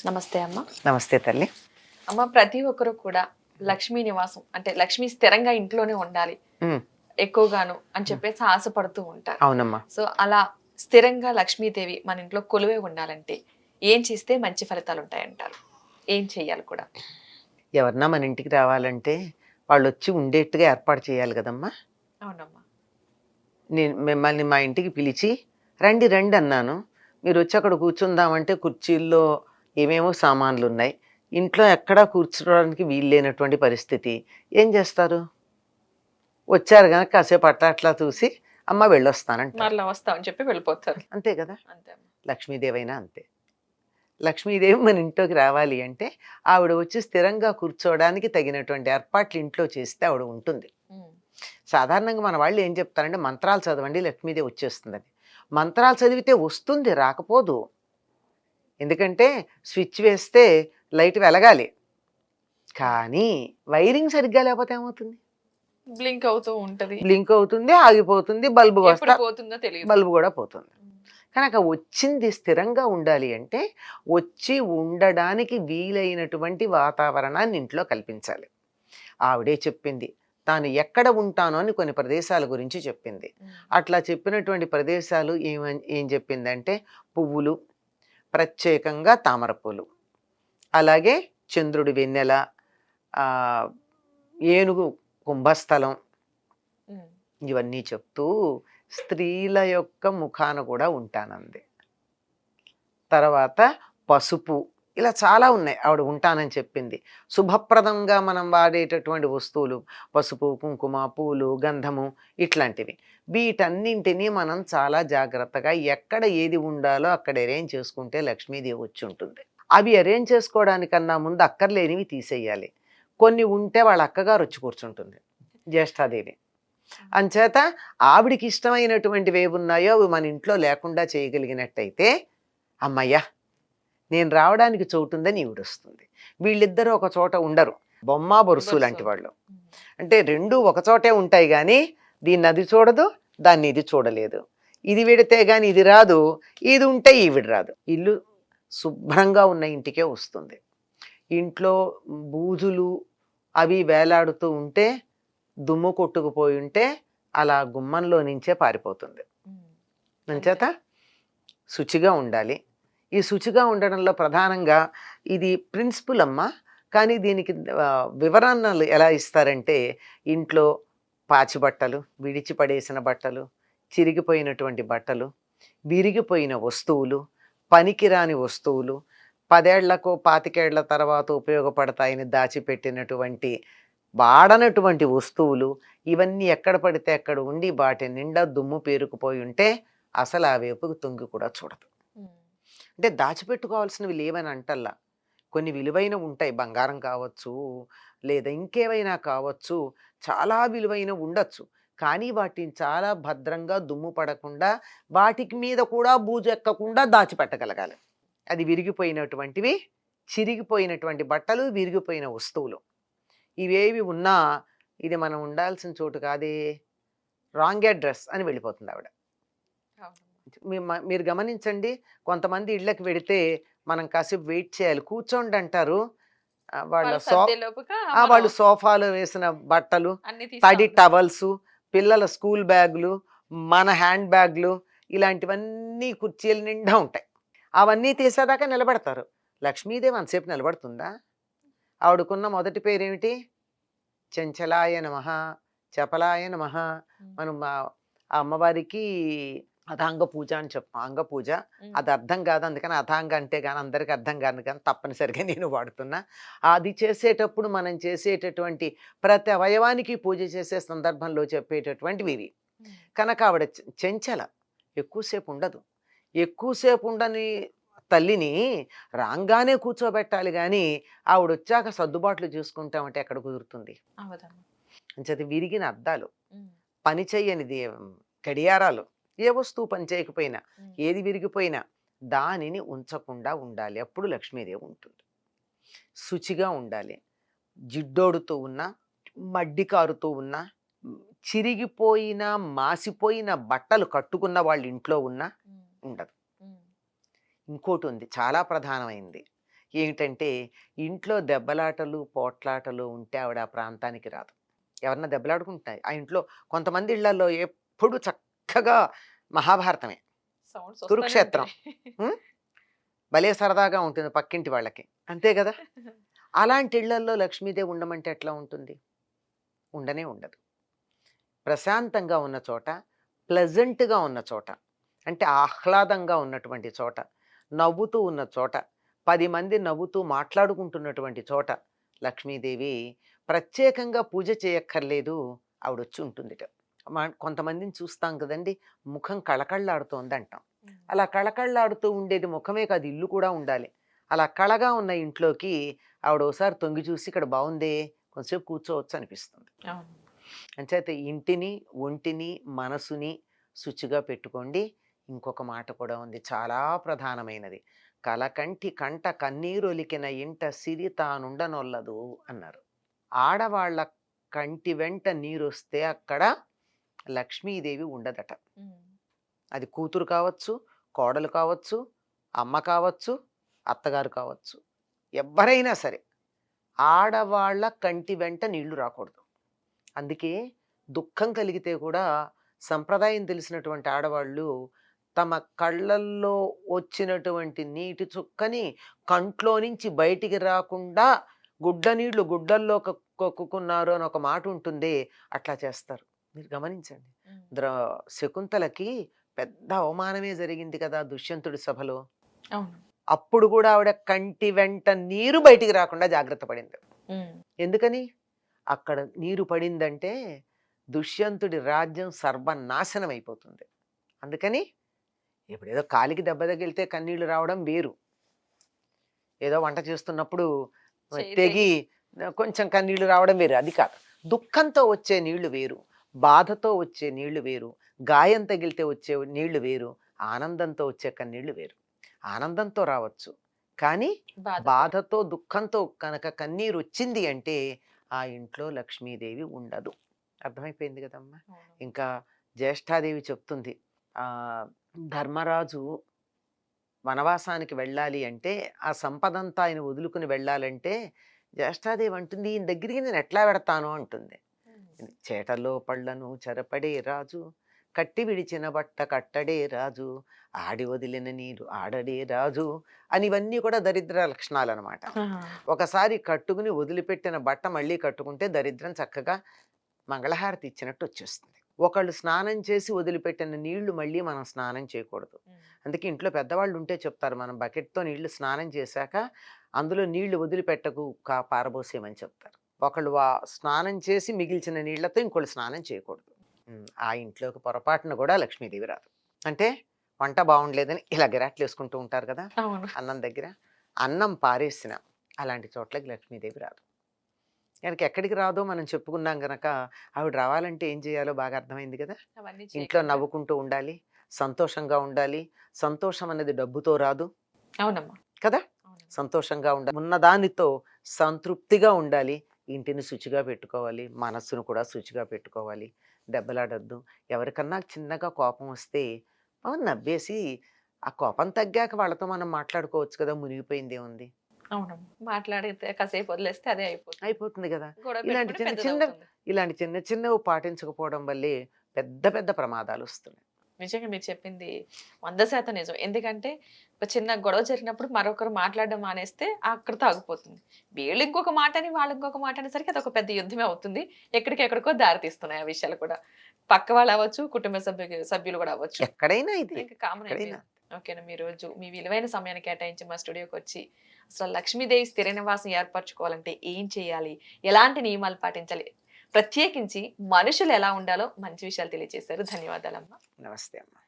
నమస్తే అమ్మ. నమస్తే తల్లి. అమ్మ, ప్రతి ఒక్కరు కూడా లక్ష్మీ నివాసం అంటే లక్ష్మి స్థిరంగా ఇంట్లోనే ఉండాలి హ్మ్. ఎక్కువగాను అని హ్మ్. చెప్పేసి ఆశపడుతూ ఉంటారు. అవునమ్మా. సో అలా స్థిరంగా లక్ష్మీదేవి మన ఇంట్లో కొలువై ఉండాలంటే ఏం చేస్తే మంచి ఫలితాలు ఉంటాయంటారు? ఏం చెయ్యాలి కూడా? ఎవరన్నా మన ఇంటికి రావాలంటే వాళ్ళొచ్చి ఉండేట్టుగా ఏర్పాటు చేయాలి గదమ్మా! అవునమ్మా. నేను మిమ్మల్ని మా ఇంటికి పిలిచి రండి, రండి అన్నాను. మీరొచ్చి అక్కడ కూర్చుందామంటే కుర్చీల్లో ఏవేవో సామాన్లున్నాయి. ఇంట్లో ఎక్కడా కూర్చోడానికి వీల్లేనటువంటి పరిస్థితి. ఏం చేస్తారు? వచ్చారు గనక కాసేపు అట్లా అట్లా చూసి, అమ్మ వెళ్ళొస్తానంటారు. మరలా వస్తామని చెప్పి వెళ్ళిపోతారు. అంతే గదా! అంతే అమ్మ. లక్ష్మీదేవైనా అంతే. లక్ష్మీదేవి మన ఇంట్లోకి రావాలి అంటే ఆవిడ వచ్చి స్థిరంగా కూర్చోవడానికి తగినటువంటి ఏర్పాట్లు ఇంట్లో చేస్తే ఆవిడ ఉంటుంది. ఉమ్. సాధారణంగా మన వాళ్ళు ఏం చెప్తారంటే మంత్రాలు చదవండి లక్ష్మీదేవి వచ్చేస్తుందని. మంత్రాలు చదివితే వస్తుంది, రాకపోదు. ఎందుకంటే స్విచ్ వేస్తే లైట్ వెలగాలి. కానీ వైరింగ్ సరిగ్గా లేకపోతే ఏమవుతుంది? బ్లింక్ అవుతూ ఉంటది. బ్లింక్ అవుతుంది, ఆగిపోతుంది, బల్బు ఎప్పుడు వస్తా పోతుందో తెలియదు. బల్బు కూడా పోతుంది. కనుక వచ్చింది స్థిరంగా ఉండాలి అంటే వచ్చి ఉండడానికి వీలైనటువంటి వాతావరణాన్ని ఇంట్లో కల్పించాలి. ఆవిడే చెప్పింది. తాను ఎక్కడ ఉంటానో అని కొన్ని ప్రదేశాల గురించి చెప్పింది. అట్లా చెప్పినటువంటి ప్రదేశాలు ఏం చెప్పిందంటే పువ్వులు, ప్రత్యేకంగా తామర పూలు, అలాగే చంద్రుడి వెన్నెల, ఏనుగు కుంభస్థలం, ఉమ్. ఇవన్నీ చెప్తూ స్త్రీల యొక్క ముఖాన కూడా ఉంటానంది. తర్వాత పసుపు, ఇలా చాలా ఉన్నాయి ఆవిడ ఉంటానని చెప్పింది. శుభప్రదంగా మనం వాడేటటువంటి వస్తువులు పసుపు, కుంకుమ, పూలు, గంధము, ఇట్లాంటివి. వీటన్నింటినీ మనం చాలా జాగ్రత్తగా ఎక్కడ ఏది ఉండాలో అక్కడ అరేంజ్ చేసుకుంటే లక్ష్మీదేవి వచ్చి ఉంటుంది. అవి అరేంజ్ చేసుకోవడానికన్నా ముందు అక్కర్లేనివి తీసేయాలి. కొన్ని ఉంటే వాళ్ళ అక్కగారు వచ్చి కూర్చుంటుంది, జ్యేష్ఠాదేవి. అంచేత ఆవిడికి ఇష్టమైనటువంటివి ఏవున్నాయో అవి మన ఇంట్లో లేకుండా చేయగలిగినట్టయితే అమ్మయ్యా నేను రావడానికి చోటుందని ఈవిడొస్తుంది. వీళ్ళిద్దరూ ఒక చోట ఉండరు. బొమ్మ బొరుసు లాంటి వాళ్ళు. అంటే రెండూ ఒక చోటే ఉంటాయి కానీ దీన్ని అది చూడదు, దాన్ని ఇది చూడలేదు. ఇది విడితే గాని ఇది రాదు, ఇది ఉంటే ఈవిడ రాదు. ఇల్లు శుభ్రంగా ఉన్న ఇంటికే వస్తుంది. ఇంట్లో బూజులు అవి వేలాడుతూ ఉంటే, దుమ్ము కొట్టుకుపోయి ఉంటే అలా గుమ్మంలో నుంచే పారిపోతుంది. అంచేత శుచిగా ఉండాలి. ఈ శుచిగా ఉండడంలో ప్రధానంగా ఇది ప్రిన్సిపుల్ అమ్మ. కానీ దీనికి వివరణలు ఎలా ఇస్తారంటే ఇంట్లో పాచి బట్టలు, విడిచిపడేసిన బట్టలు, చిరిగిపోయినటువంటి బట్టలు, విరిగిపోయిన వస్తువులు, పనికిరాని వస్తువులు, 10 ఏళ్లకో 25 ఏళ్ల తర్వాత ఉపయోగపడతాయని దాచిపెట్టినటువంటి వాడనటువంటి వస్తువులు, ఇవన్నీ ఎక్కడ పడితే అక్కడ ఉండి వాటి నిండా దుమ్ము పేరుకుపోయి ఉంటే అసలు ఆ వైపుకు తొంగి కూడా చూడదు. అంటే దాచిపెట్టుకోవాల్సినవి లేవని అంటల్లా. కొన్ని విలువైన ఉంటాయి, బంగారం కావచ్చు, లేదా ఇంకేవైనా కావచ్చు, చాలా విలువైన ఉండొచ్చు. కానీ వాటిని చాలా భద్రంగా దుమ్ము పడకుండా వాటికి మీద కూడా బూజు ఎక్కకుండా దాచిపెట్టగలగాలి. అది విరిగిపోయినటువంటివి, చిరిగిపోయినటువంటి బట్టలు, విరిగిపోయిన వస్తువులు ఇవేవి ఉన్నా ఇది మనం ఉండాల్సిన చోటు కాదే, రాంగ్ అడ్రస్ అని వెళ్ళిపోతుంది ఆవిడ. మీరు గమనించండి, కొంతమంది ఇళ్ళకి వెడితే మనం కాసేపు వెయిట్ చేయాలి, కూర్చోండి అంటారు. వాళ్ళు సోఫాలో వేసిన బట్టలు, తడి టవల్స్, పిల్లల స్కూల్ బ్యాగులు, మన హ్యాండ్ బ్యాగులు, ఇలాంటివన్నీ కుర్చీల నిండా ఉంటాయి. అవన్నీ తీసేదాకా నిలబెడతారు. లక్ష్మీదేవి అంతసేపు నిలబడుతుందా? ఆవిడకున్న మొదటి పేరేమిటి? చెంచలాయ నమః, చపలాయ నమః. మనం ఆ అమ్మవారికి అథాంగ పూజ అని చెప్తాం. అంగ పూజ అది అర్థం కాదు, అందుకని అథాంగ అంటే కానీ అందరికి అర్థం కాదు, కానీ తప్పనిసరిగా నేను వాడుతున్నా. అది చేసేటప్పుడు మనం చేసేటటువంటి ప్రతి అవయవానికి పూజ చేసే సందర్భంలో చెప్పేటటువంటివి ఇవి. కనుక ఆవిడ చెంచల, ఎక్కువసేపు ఉండదు. ఎక్కువసేపు ఉండని తల్లిని రాంగానే కూర్చోబెట్టాలి కానీ ఆవిడ వచ్చాక సర్దుబాట్లు చూసుకుంటామంటే ఎక్కడ కుదురుతుంది? అంచేత విరిగిన అద్దాలు, పని చెయ్యనిది గడియారాలు, ఏ వస్తువు పని చేయకపోయినా, ఏది విరిగిపోయినా దానిని ఉంచకుండా ఉండాలి. అప్పుడు లక్ష్మీదేవి ఉంటుంది. శుచిగా ఉండాలి. జిడ్డోడుతూ ఉన్నా, మడ్డి కారుతూ ఉన్నా, చిరిగిపోయిన మాసిపోయిన బట్టలు కట్టుకున్న వాళ్ళ ఇంట్లో ఉన్నా ఉండదు. ఇంకోటి ఉంది, చాలా ప్రధానమైంది. ఏమిటంటే ఇంట్లో దెబ్బలాటలు, పోట్లాటలు ఉంటే ఆవిడ ఆ ప్రాంతానికి రాదు. ఎవరన్నా దెబ్బలాడుకుంటున్నాయి ఆ ఇంట్లో కొంతమంది ఇళ్లలో ఎప్పుడు చక్కగా మహాభారతమే, సౌండ్స్ వస్తానే కురుక్షేత్రం. ఉంటాయి. హ్మ్. భలే సరదాగా ఉంటుంది పక్కింటి వాళ్ళకి. అంతే గదా! అలాంటి ఇళ్లల్లో లక్ష్మీదేవి ఉండమంటే ఎట్లా ఉంటుంది? ఉండనే ఉండదు. ప్రశాంతంగా ఉన్న చోట, ప్లెజెంట్‌గా ఉన్న చోట, అంటే ఆహ్లాదంగా ఉన్నటువంటి చోట, నవ్వుతూ ఉన్న చోట, 10 మంది నవ్వుతూ మాట్లాడుకుంటున్నటువంటి చోట లక్ష్మీదేవి ప్రత్యేకంగా పూజ చేయక్కర్లేదు. ఆవిడొచ్చి ఉంటుందిట. కొంతమందిని చూస్తాం కదండీ! ముఖం కళకళలాడుతోందంటాం. ఉమ్. అలా కళకళలాడుతూ ఉండేది ముఖమే కాదు, ఇల్లు కూడా ఉండాలి. అలా కళగా ఉన్న ఇంట్లోకి ఆవిడ ఓసారి తొంగి చూసి ఇక్కడ బావుందే! కొంచెంసేపు కూర్చోవచ్చు అనిపిస్తుంది. అవును. అంచేత ఇంటిని, ఒంటిని, మనసుని శుచిగా పెట్టుకోండి. ఇంకొక మాట కూడా ఉంది చాలా ప్రధానమైనది. "కలకంటి కంట కన్నీరొలికిన ఇంట సిరి తానుండనొల్లదు" అన్నారు. ఆడవాళ్ళ కంటి వెంట నీరొస్తే అక్కడ లక్ష్మీదేవి ఉండదట. ఉమ్. అది కూతురు కావచ్చు, కోడలు కావచ్చు, అమ్మ కావచ్చు, అత్తగారు కావచ్చు. ఎవ్వరైనా సరే ఆడవాళ్ళ కంటి వెంట నీళ్లు రాకూడదు. అందుకే దుఃఖం కలిగితే కూడా సంప్రదాయం తెలిసినటువంటి ఆడవాళ్ళు తమ కళ్ళల్లో వచ్చినటువంటి నీటి చుక్కని కంట్లో నుంచి బయటికి రాకుండా గుడ్డ నీళ్లు గుడ్డల్లో కక్కుకున్నారు అని ఒక మాట ఉంటుంది. అట్లా చేస్తారు. మీరు గమనించండి. ఉమ్. శకుంతలకి పెద్ద అవమానమే జరిగింది కదా దుష్యంతుడి సభలో. అవును. అప్పుడు కూడా ఆవిడ కంటి వెంట నీరు బయటికి రాకుండా జాగ్రత్త పడింది. ఉమ్. ఎందుకని? అక్కడ నీరు పడిందంటే దుష్యంతుడి రాజ్యం సర్వనాశనం అయిపోతుంది. అందుకని ఇప్పుడేదో కాలికి దెబ్బ తగిలితే కన్నీళ్లు రావడం వేరు. ఏదో వంట చేస్తున్నప్పుడు చేయి తెగి కొంచెం కన్నీళ్లు రావడం వేరు. అది కాదు. దుఃఖంతో వచ్చే నీళ్లు వేరు. బాధతో వచ్చే నీళ్లు వేరు. గాయం తగిలితే వచ్చే నీళ్లు వేరు. ఆనందంతో వచ్చే కన్నీళ్లు వేరు. ఆనందంతో రావచ్చు. కానీ బాధ. బాధతో, దుఃఖంతో కనుక కన్నీరు వచ్చింది అంటే ఆ ఇంట్లో లక్ష్మీదేవి ఉండదు. అర్థమైపోయింది కదమ్మా! అవును. ఇంకా జ్యేష్ఠాదేవి చెప్తుంది. ఆ ధర్మరాజు వనవాసానికి వెళ్ళాలి అంటే, ఆ సంపదంతా ఆయన వదులుకుని వెళ్ళాలంటే జ్యేష్ఠాదేవి అంటుంది, "ఈయన దగ్గరికి నేను ఎట్లా వెడతాను" అంటుంది. ఉమ్. చేటలో పళ్ళను చెరపడే రాజు, కట్టి విడిచిన బట్ట కట్టడే రాజు, ఆడి వదిలిన నీరు ఆడడే రాజు అని ఇవన్నీ కూడా దరిద్ర లక్షణాలు అనమాట. ఆహా. ఒకసారి కట్టుకుని వదిలిపెట్టిన బట్ట మళ్ళీ కట్టుకుంటే దరిద్రం చక్కగా మంగళహారతి ఇచ్చినట్టు వచ్చేస్తుంది. ఒకళ్ళు స్నానం చేసి వదిలిపెట్టిన నీళ్లు మళ్ళీ మనం స్నానం చేయకూడదు. ఉమ్. అందుకే ఇంట్లో పెద్దవాళ్ళు ఉంటే చెప్తారు, మనం బకెట్తో నీళ్లు స్నానం చేశాక అందులో నీళ్లు వదిలిపెట్టకు పారబోసేయమని చెప్తారు. ఒకళ్ళు స్నానం చేసి మిగిల్చిన నీళ్లతో ఇంకోళ్ళు స్నానం చేయకూడదు. ఆ ఇంట్లోకి పొరపాటున కూడా లక్ష్మీదేవి రాదు. అంటే వంట బాగుండలేదని ఇలా గిరాట్లు వేసుకుంటూ ఉంటారు కదా అవును. అన్నం దగ్గర. అన్నం పారేసిన అలాంటి చోట్లకి లక్ష్మీదేవి రాదు. కనుక ఎక్కడికి రాదో మనం చెప్పుకున్నాం గనక ఆవిడ రావాలంటే ఏం చేయాలో బాగా అర్థమైంది కదా. అవన్నీ ఇంట్లో చేయకుండా. నవ్వుకుంటూ ఉండాలి, సంతోషంగా ఉండాలి. సంతోషం అనేది డబ్బుతో రాదు అవునమ్మా. కదా. అవునమ్మా. సంతోషంగా ఉండాలి, ఉన్నదానితో సంతృప్తిగా ఉండాలి. ఇంటిని శుచిగా పెట్టుకోవాలి, మనస్సును కూడా శుచిగా పెట్టుకోవాలి. దెబ్బలాడొద్దు. ఎవరికన్నా చిన్నగా కోపం వస్తే నవ్వేసి ఆ కోపం తగ్గాక వాళ్ళతో మనం మాట్లాడుకోవచ్చు కదా, మునిగిపోయిందేముంది. అవునమ్మా. మాట్లాడితే కాసేపు వదిలేస్తే అదే అయిపోతుంది. అయిపోతుంది కదా. గొడవ ఇలాంటి పెట్టుకుంటే చిన్న చిన్న పెద్దదవుతుంది. ఇలాంటి చిన్న చిన్నవి పాటించకపోవడం వల్లే పెద్ద పెద్ద ప్రమాదాలు వస్తున్నాయి. నిజంగా మీరు చెప్పింది 100% నిజం. ఎందుకంటే ఒక చిన్న గొడవ జరిగినప్పుడు మరొకరు మాట్లాడడం మానేస్తే అక్కడితో ఆగిపోతుంది. వీళ్ళు ఇంకొక మాటని, వాళ్ళు ఇంకొక మాట అనేసరికి అదొక పెద్ద యుద్ధమే అవుతుంది. ఎక్కడికెక్కడికో దారి తీస్తున్నాయి ఆ విషయాలు కూడా. పక్క వాళ్ళు అవ్వచ్చు, కుటుంబ సభ్యులు కూడా అవ్వచ్చు. ఎక్కడైనా ఇది, ఇంకా కామన్ ఎక్కడైనా. అయిపోయింది. ఓకేనా, మీ రోజు మీ విలువైన సమయాన్ని కేటాయించి మా స్టూడియోకి వచ్చి అసలు లక్ష్మీదేవి స్థిర నివాసం ఏర్పరచుకోవాలంటే ఏం చేయాలి? ఎలాంటి నియమాలు పాటించాలి? ప్రత్యేకించి మనుషులు ఎలా ఉండాలో మంచి విషయాలు తెలియజేశారు. ధన్యవాదాలమ్మా. నమస్తే అమ్మా.